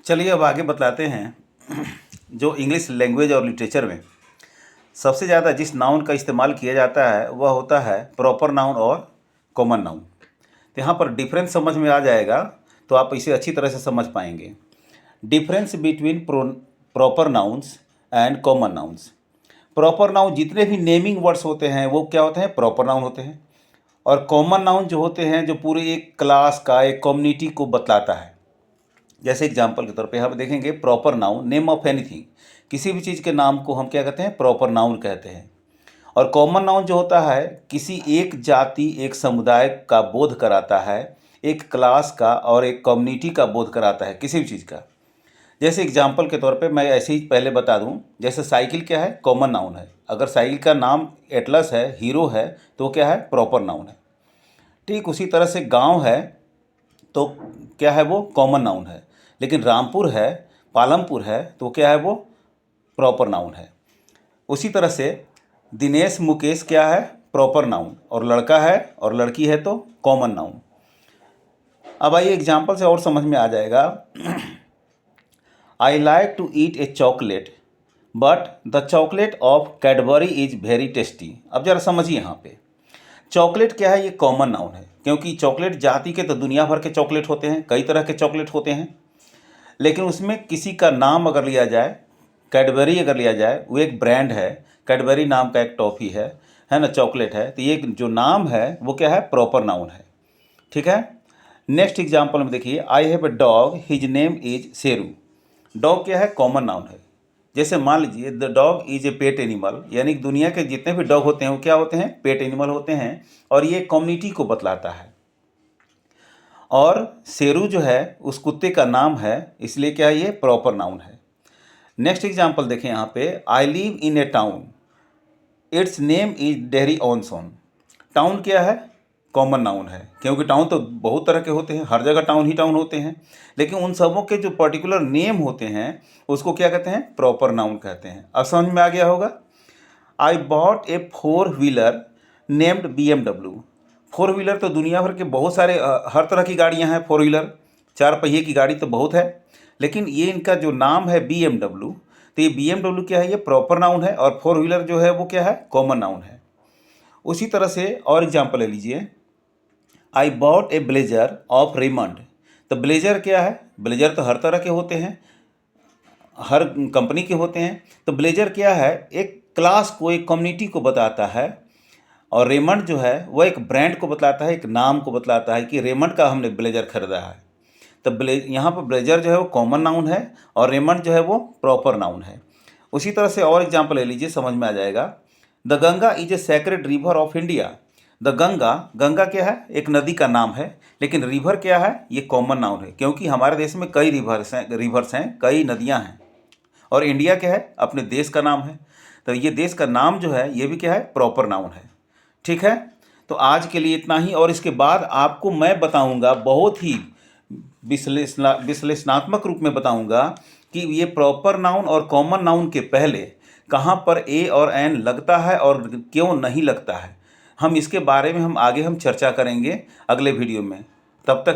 चलिए अब आगे बतलाते हैं। जो इंग्लिश लैंग्वेज और लिटरेचर में सबसे ज़्यादा जिस नाउन का इस्तेमाल किया जाता है वह होता है प्रॉपर नाउन और कॉमन नाउन। तो यहाँ पर डिफरेंस समझ में आ जाएगा तो आप इसे अच्छी तरह से समझ पाएंगे। Difference between proper nouns and common nouns. Proper noun जितने भी नेमिंग वर्ड्स होते हैं वो क्या होते हैं, प्रॉपर नाउन होते हैं। और कॉमन नाउन जो होते हैं जो पूरे एक क्लास का, एक कम्युनिटी को बतलाता है। जैसे एग्जांपल के तौर पे हम देखेंगे proper noun, name of anything, किसी भी चीज़ के नाम को हम क्या कहते हैं, प्रॉपर नाउन कहते हैं। और कॉमन नाउन जो होता है किसी एक जाति, एक समुदाय का बोध कराता है, एक क्लास का और एक कम्युनिटी का बोध कराता है किसी भी चीज़ का। जैसे एग्जांपल के तौर पे मैं ऐसे ही पहले बता दूं, जैसे साइकिल क्या है, कॉमन नाउन है। अगर साइकिल का नाम एटलस है, हीरो है, तो क्या है, प्रॉपर नाउन है। ठीक उसी तरह से गांव है तो क्या है, वो कॉमन नाउन है। लेकिन रामपुर है, पालमपुर है, तो क्या है, वो प्रॉपर नाउन है। उसी तरह से दिनेश मुकेश क्या है, प्रॉपर नाउन, और लड़का है और लड़की है तो कॉमन नाउन। अब आइए एग्जांपल से और समझ में आ जाएगा। I like to eat a chocolate but the chocolate of Cadbury is very tasty. अब जरा समझिए यहाँ पे, चॉकलेट क्या है, ये कॉमन नाउन है, क्योंकि चॉकलेट जाति के तो दुनिया भर के चॉकलेट होते हैं, कई तरह के चॉकलेट होते हैं। लेकिन उसमें किसी का नाम अगर लिया जाए, कैडबरी अगर लिया जाए, वो एक ब्रांड है, कैडबरी नाम का एक टॉफ़ी है ना, चॉकलेट है, तो ये जो नाम है वो क्या है, प्रॉपर नाउन है। ठीक है। नेक्स्ट एग्जाम्पल में देखिए, I have a dog his name is Sheru. Dog क्या है, कॉमन नाउन है। जैसे मान लीजिए the dog is a pet animal, यानी कि दुनिया के जितने भी डॉग होते हैं वो क्या होते हैं, पेट एनिमल होते हैं, और ये कम्युनिटी को बतलाता है। और शेरू जो है उस कुत्ते का नाम है, इसलिए क्या है, ये प्रॉपर नाउन है। नेक्स्ट एग्जांपल देखें यहाँ पे, I live in a town its name is Dehri on Sone. Town क्या है, कॉमन नाउन है, क्योंकि टाउन तो बहुत तरह के होते हैं, हर जगह टाउन ही टाउन होते हैं। लेकिन उन सबों के जो पर्टिकुलर नेम होते हैं उसको क्या कहते हैं, प्रॉपर नाउन कहते हैं। अब समझ में आ गया होगा। I bought A 4 wheeler named BMW। 4 wheeler तो दुनिया भर के बहुत सारे हर तरह की गाड़ियां हैं। 4 व्हीलर, 4 पहिए की गाड़ी तो बहुत है, लेकिन ये इनका जो नाम है BMW, तो ये BMW क्या है, ये प्रॉपर नाउन है, और 4 व्हीलर जो है वो क्या है, कॉमन नाउन है। उसी तरह से और एग्जांपल ले लीजिए, I bought A blazer of Raymond. तो ब्लेजर क्या है, ब्लेजर तो हर तरह के होते हैं, हर कंपनी के होते हैं। तो ब्लेजर क्या है, एक क्लास को, एक कम्युनिटी को बताता है। और रेमंड जो है वो एक ब्रांड को बतलाता है, एक नाम को बतलाता है कि रेमंड का हमने ब्लेजर खरीदा है। तो यहाँ पर ब्लेजर जो है वो कॉमन नाउन है और रेमंड जो है वो प्रॉपर नाउन है। उसी तरह से और एग्जांपल ले लीजिए, समझ में आ जाएगा। The Ganga is a sacred river of India. The Ganga, Ganga क्या है, एक नदी का नाम है, लेकिन रिवर क्या है, ये कॉमन नाउन है, क्योंकि हमारे देश में कई रिवर्स हैं, कई नदियाँ हैं। और इंडिया क्या है, अपने देश का नाम है, तो ये देश का नाम जो है ये भी क्या है, प्रॉपर नाउन है। ठीक है। तो आज के लिए इतना ही, और इसके बाद आपको मैं बताऊंगा, बहुत ही विश्लेषणात्मक रूप में बताऊंगा कि ये प्रॉपर नाउन और कॉमन नाउन के पहले कहाँ पर ए और एन लगता है और क्यों नहीं लगता है। हम इसके बारे में आगे चर्चा करेंगे अगले वीडियो में। तब तक